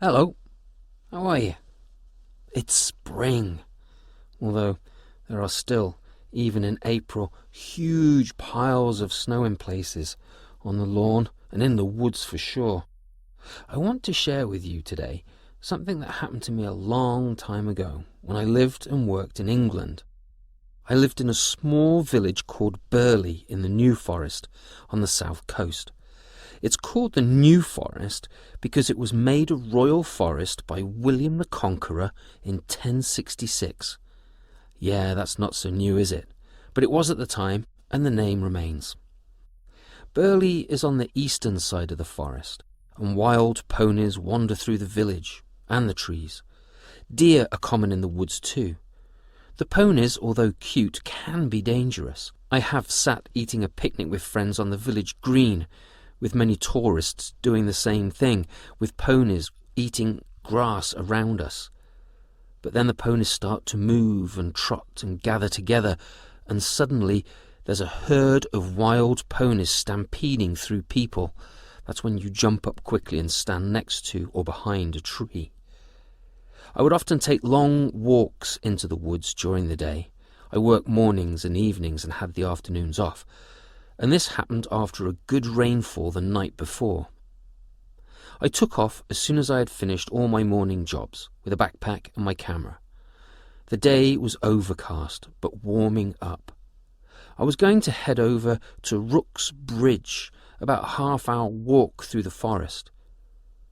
Hello, how are you? It's spring, although there are still, even in April, huge piles of snow in places, on the lawn and in the woods for sure. I want to share with you today something that happened to me a long time ago when I lived and worked in England. I lived in a small village called Burley in the New Forest on the south coast. It's called the New Forest because it was made a royal forest by William the Conqueror in 1066. Yeah, that's not so new, is it? But it was at the time, and the name remains. Burley is on the eastern side of the forest, and wild ponies wander through the village and the trees. Deer are common in the woods too. The ponies, although cute, can be dangerous. I have sat eating a picnic with friends on the village green, with many tourists doing the same thing, with ponies eating grass around us. But then the ponies start to move and trot and gather together, and suddenly there's a herd of wild ponies stampeding through people. That's when you jump up quickly and stand next to or behind a tree. I would often take long walks into the woods during the day. I worked mornings and evenings and had the afternoons off, and this happened after a good rainfall the night before. I took off as soon as I had finished all my morning jobs, with a backpack and my camera. The day was overcast, but warming up. I was going to head over to Rook's Bridge, about a half-hour walk through the forest.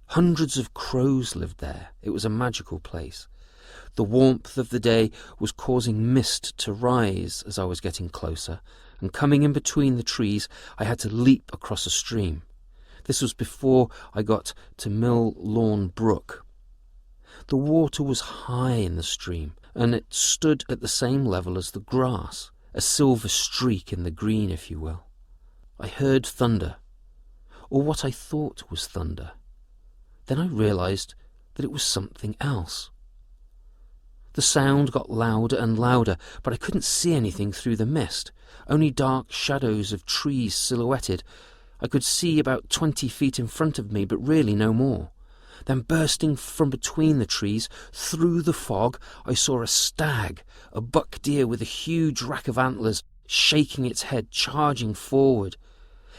Hundreds of crows lived there. It was a magical place. The warmth of the day was causing mist to rise as I was getting closer, and coming in between the trees, I had to leap across a stream. This was before I got to Mill Lawn Brook. The water was high in the stream, and it stood at the same level as the grass, a silver streak in the green, if you will. I heard thunder, or what I thought was thunder. Then I realized that it was something else. The sound got louder and louder, but I couldn't see anything through the mist, only dark shadows of trees silhouetted. I could see about 20 feet in front of me, but really no more. Then bursting from between the trees, through the fog, I saw a stag, a buck deer with a huge rack of antlers, shaking its head, charging forward.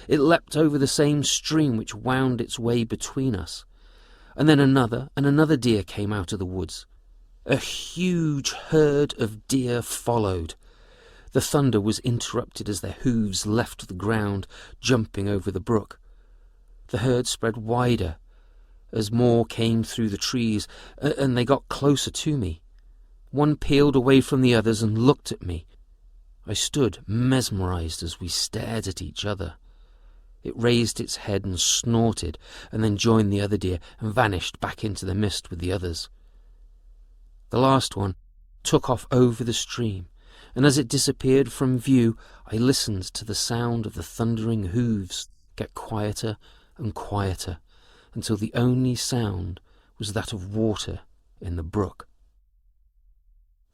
It leapt over the same stream which wound its way between us. And then another and another deer came out of the woods. A huge herd of deer followed. The thunder was interrupted as their hooves left the ground, jumping over the brook. The herd spread wider as more came through the trees, and they got closer to me. One peeled away from the others and looked at me. I stood mesmerized as we stared at each other. It raised its head and snorted, and then joined the other deer and vanished back into the mist with the others. The last one took off over the stream, and as it disappeared from view, I listened to the sound of the thundering hooves get quieter and quieter, until the only sound was that of water in the brook.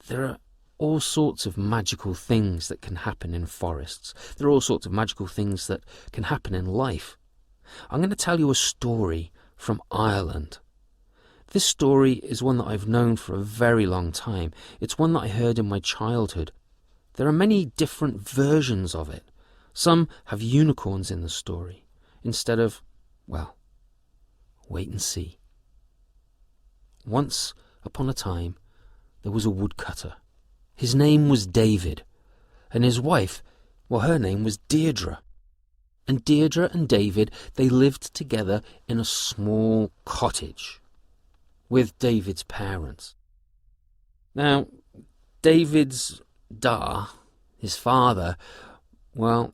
There are all sorts of magical things that can happen in forests. There are all sorts of magical things that can happen in life. I'm going to tell you a story from Ireland. This story is one that I've known for a very long time. It's one that I heard in my childhood. There are many different versions of it. Some have unicorns in the story, instead of, well, wait and see. Once upon a time, there was a woodcutter. His name was David, and his wife, well, her name was Deirdre. And Deirdre and David, they lived together in a small cottage with David's parents. Now, David's his father, well,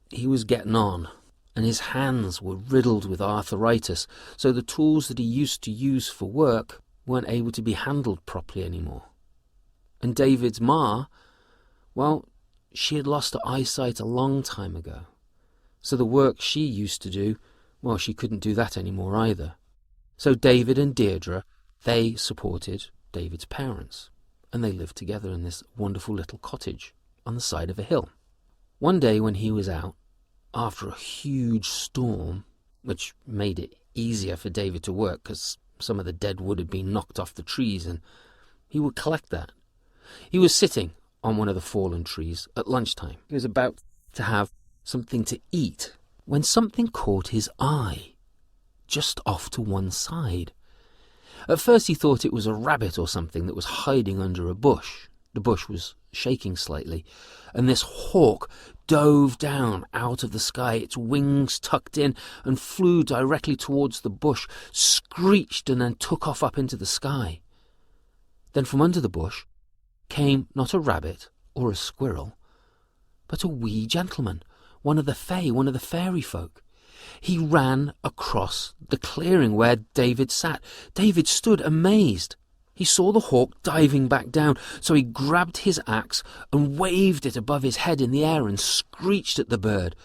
he was getting on, and his hands were riddled with arthritis, so the tools that he used to use for work weren't able to be handled properly anymore. And David's ma, well, she had lost her eyesight a long time ago, so the work she used to do, well, she couldn't do that anymore either. So David and Deirdre, they supported David's parents, and they lived together in this wonderful little cottage on the side of a hill. One day when he was out, after a huge storm, which made it easier for David to work because Some of the dead wood had been knocked off the trees, and he would collect that. He was sitting on one of the fallen trees at lunchtime. He was about to have something to eat when something caught his eye, just off to one side. At first he thought it was a rabbit or something that was hiding under a bush. The bush was shaking slightly, and this hawk dove down out of the sky, its wings tucked in, and flew directly towards the bush, screeched, and then took off up into the sky. Then from under the bush came not a rabbit or a squirrel, but a wee gentleman, one of the fae, one of the fairy folk. He ran across the clearing where David sat. David stood amazed. He saw the hawk diving back down, so he grabbed his axe and waved it above his head in the air and screeched at the bird,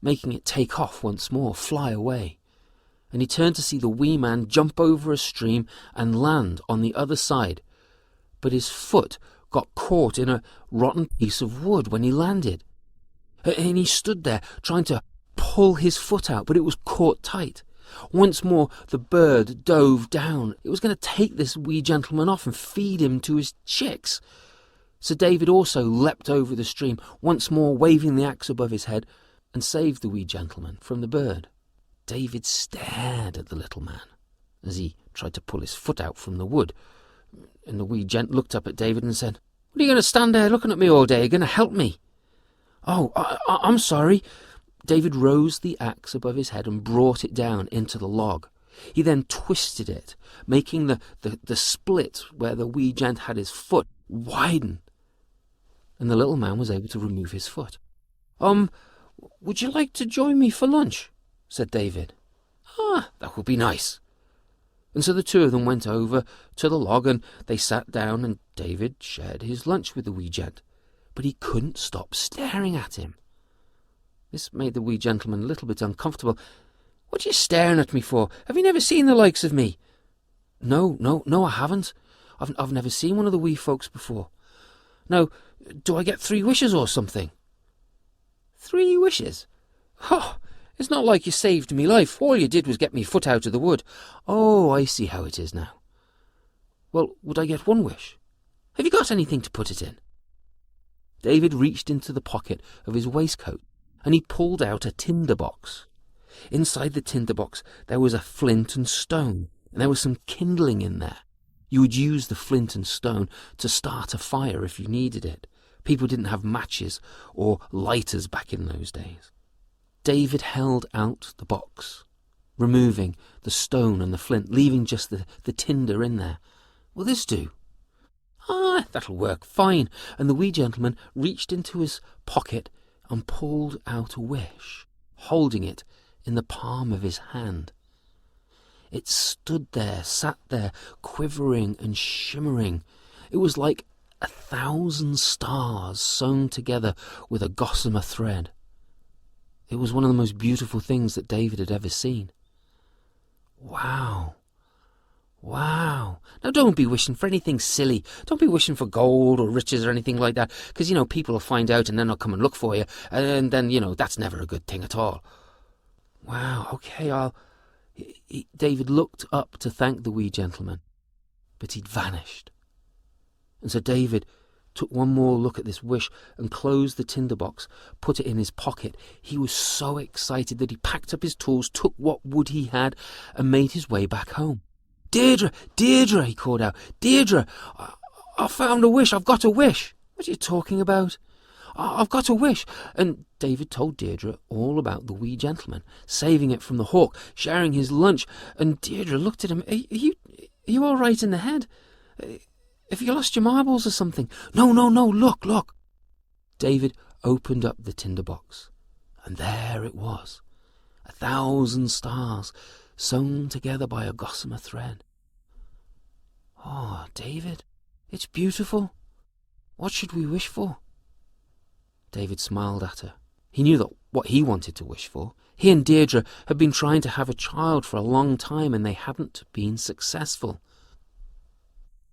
making it take off once more, fly away. And he turned to see the wee man jump over a stream and land on the other side. But his foot got caught in a rotten piece of wood when he landed. And he stood there trying to pull his foot out, but it was caught tight. Once more the bird dove down. It was going to take this wee gentleman off and feed him to his chicks. So David also leapt over the stream, once more waving the axe above his head, and saved the wee gentleman from the bird. David stared at the little man as he tried to pull his foot out from the wood, and the wee gent looked up at David and said, "What are you going to stand there looking at me all day? You're going to help me?" "Oh, I'm sorry." David rose the axe above his head and brought it down into the log. He then twisted it, making the split where the wee gent had his foot widen, and the little man was able to remove his foot. Would you like to join me for lunch?" said David. "Ah, that would be nice." And so the two of them went over to the log and they sat down, and David shared his lunch with the wee gent, but he couldn't stop staring at him. This made the wee gentleman a little bit uncomfortable. "What are you staring at me for? Have you never seen the likes of me?" No, I haven't. I've never seen one of the wee folks before." "Now, do I get 3 wishes or something?" "3 wishes? Oh, it's not like you saved me life. All you did was get me foot out of the wood." "Oh, I see how it is now." "Well, would I get 1 wish? Have you got anything to put it in?" David reached into the pocket of his waistcoat and he pulled out a tinder box. Inside the tinder box there was a flint and stone, and there was some kindling in there. You would use the flint and stone to start a fire if you needed it. People didn't have matches or lighters back in those days. David held out the box, removing the stone and the flint, leaving just the tinder in there. "Will this do?" "Ah, that'll work fine." And the wee gentleman reached into his pocket and pulled out a wish, holding it in the palm of his hand. It stood there, sat there, quivering and shimmering. It was like 1,000 stars sewn together with a gossamer thread. It was one of the most beautiful things that David had ever seen. Wow. Wow. Now don't be wishing for anything silly. Don't be wishing for gold or riches or anything like that, because, people will find out and then they'll come and look for you, and then, that's never a good thing at all. Wow, okay, David looked up to thank the wee gentleman, but he'd vanished. And so David took one more look at this wish and closed the tinderbox, put it in his pocket. He was so excited that he packed up his tools, took what wood he had, and made his way back home. "Deirdre, Deirdre," he called out. "Deirdre, I found a wish. I've got a wish." "What are you talking about?" "I've got a wish." And David told Deirdre all about the wee gentleman, saving it from the hawk, sharing his lunch. And Deirdre looked at him. Are you all right in the head? Have you lost your marbles or something?" No, look. David opened up the tinderbox, and there it was, 1,000 stars, sewn together by a gossamer thread. "Oh, David, it's beautiful. What should we wish for?" David smiled at her. He knew that what he wanted to wish for. He and Deirdre had been trying to have a child for a long time, and they hadn't been successful.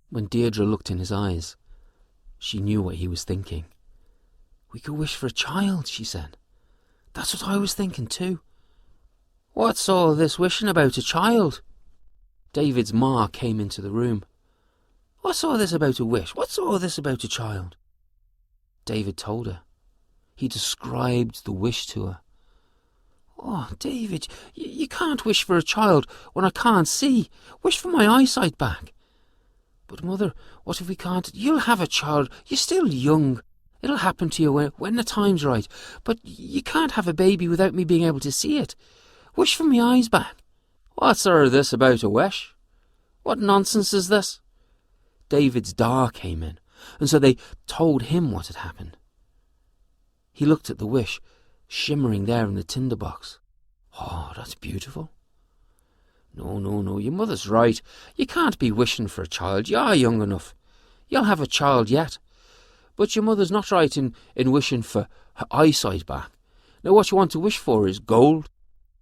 When Deirdre looked in his eyes, she knew what he was thinking. "We could wish for a child," she said. "That's what I was thinking too." "What's all this wishing about a child?" David's ma came into the room. "What's all this about a wish? What's all this about a child?" David told her. He described the wish to her. "Oh, David, you can't wish for a child when I can't see. Wish for my eyesight back." "But Mother, what if we can't? You'll have a child. You're still young. It'll happen to you when the time's right. But you can't have a baby without me being able to see it. Wish for my eyes back." "What's all this about a wish? What nonsense is this?" David's da came in, and so they told him what had happened. He looked at the wish, shimmering there in the tinderbox. "Oh, that's beautiful." No, your mother's right. You can't be wishing for a child. You are young enough. You'll have a child yet. But your mother's not right in wishing for her eyesight back. Now what you want to wish for is gold.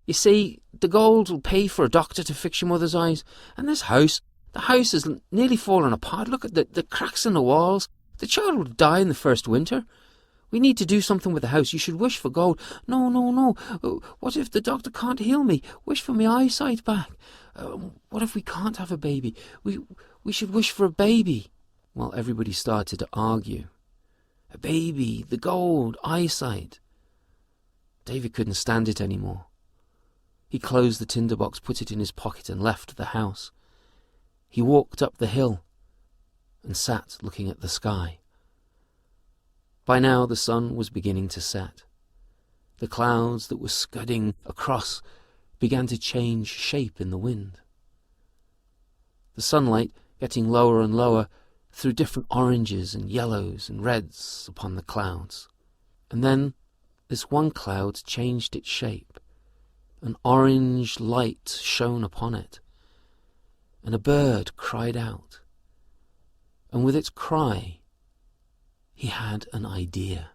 You see, the gold will pay for a doctor to fix your mother's eyes. And this house, the house is nearly falling apart. Look at the cracks in the walls. The child will die in the first winter. We need to do something with the house. You should wish for gold." No. What if the doctor can't heal me? Wish for my eyesight back. What if we can't have a baby? We should wish for a baby. Well, everybody started to argue. A baby, the gold, eyesight. David couldn't stand it anymore. He closed the tinderbox, put it in his pocket, and left the house. He walked up the hill and sat looking at the sky. By now the sun was beginning to set. The clouds that were scudding across began to change shape in the wind. The sunlight, getting lower and lower, threw different oranges and yellows and reds upon the clouds. And then this one cloud changed its shape. An orange light shone upon it, and a bird cried out. And with its cry, he had an idea.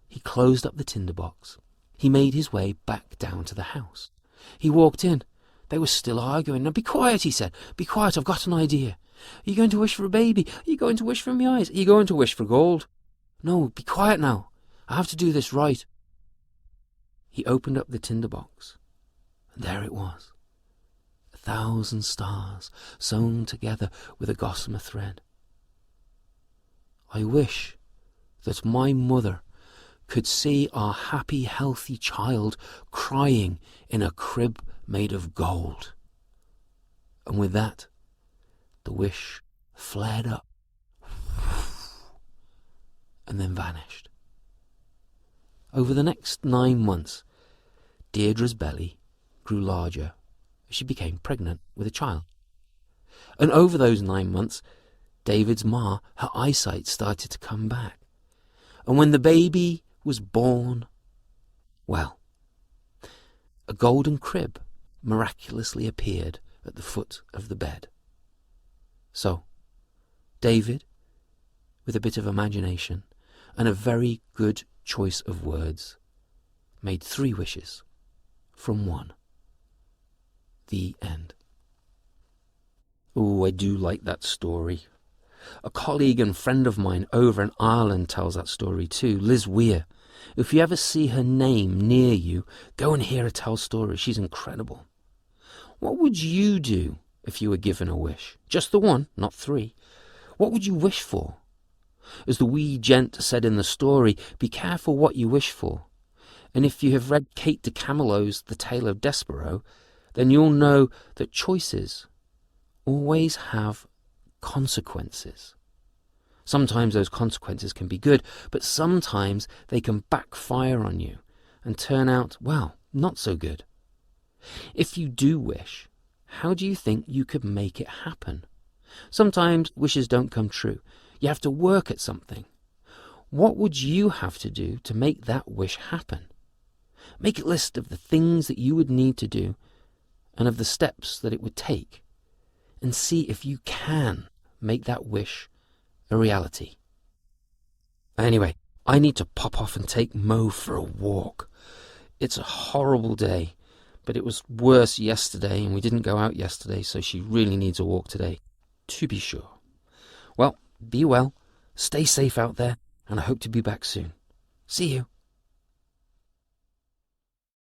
He closed up the tinderbox. He made his way back down to the house. He walked in. They were still arguing. "Now be quiet," he said. "Be quiet, I've got an idea. Are you going to wish for a baby? Are you going to wish for my eyes? Are you going to wish for gold?" "No, be quiet now. I have to do this right." He opened up the tinderbox, and there it was. 1,000 stars sewn together with a gossamer thread. "I wish that my mother could see our happy, healthy child crying in a crib made of gold." And with that, the wish flared up and then vanished. Over the next 9 months, Deirdre's belly grew larger as she became pregnant with a child. And over those 9 months, David's ma, her eyesight started to come back. And when the baby was born, well, a golden crib miraculously appeared at the foot of the bed. So, David, with a bit of imagination and a very good choice of words, made 3 wishes from 1. The end. Oh, I do like that story. A colleague and friend of mine over in Ireland tells that story too, Liz Weir. If you ever see her name near you, go and hear her tell stories. She's incredible. What would you do if you were given a wish? Just the 1, not 3. What would you wish for? As the wee gent said in the story, be careful what you wish for. And if you have read Kate de Camelot's The Tale of Despereaux, then you'll know that choices always have consequences. Sometimes those consequences can be good, but sometimes they can backfire on you and turn out, well, not so good. If you do wish, how do you think you could make it happen? Sometimes wishes don't come true. You have to work at something. What would you have to do to make that wish happen? Make a list of the things that you would need to do and of the steps that it would take, and see if you can make that wish a reality. Anyway, I need to pop off and take Mo for a walk. It's a horrible day, but it was worse yesterday and we didn't go out yesterday, so she really needs a walk today, to be sure. Well, be well, stay safe out there, and I hope to be back soon. See you.